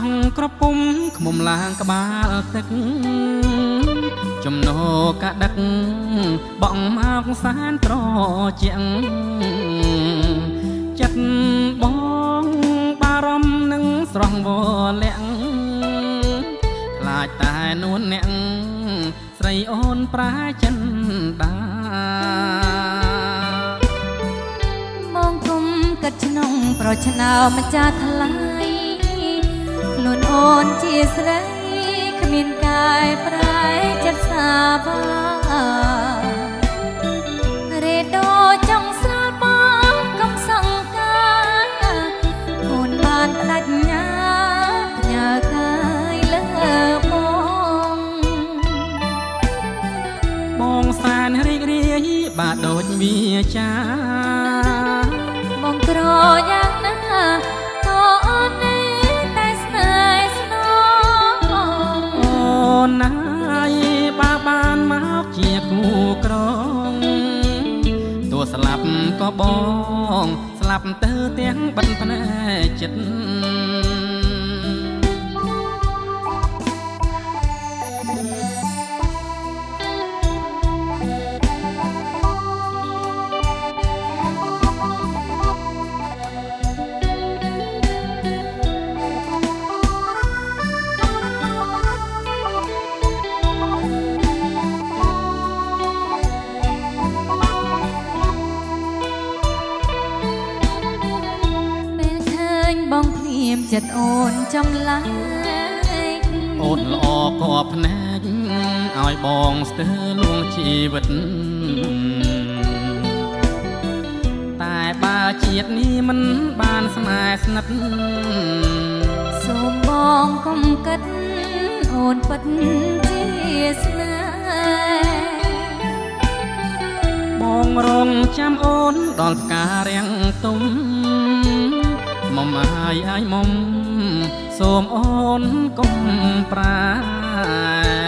ងក្រពុំខ្មុំឡើងក្បាលទឹកចំណោកាដឹកបងមកសានត្រជាងចិត្តបងបារម្ភនឹងស្រស់វលាក់ខ្លាចតែនួនអ្នកស្រីអូនប្រាចិនដាមកគុំកាត់ក្នុងប្រឆ្នោម្ចាស់ថ្លៃខ្លួនអូនជាស្រីគ្មានកាយប្រែចិត្តសាបារេដោចង់ស្លាប់បងកំសង្ការអូនបានបដិញ្ញាផ្ញើកាយលើបងសានរីករាយបាទដូចវាចាបងក្រយ៉ាងណាក៏អូនតែស្នេហ៍ស្នងអូនណាយបើបានមកជាគូក្រងទោះស្លាប់ក៏បងស្លាប់ទៅទាំងបិទភ្នែកចិត្តបងភ្លៀមចិត្តអូនចំឡាយអូនល្អក៏ភ្នែកឲ្យបងស្ទើរលួងជីវិតតែបើជាតិនេះមិនបានស្នេហ៍ស្និទ្ធសូមបងកុំគិតអូនពិតជាស្នេហ៍បងរងចាំអូនដល់ផ្ការាំងទុំមុំអាយមុំសូមអូនកុំប្រា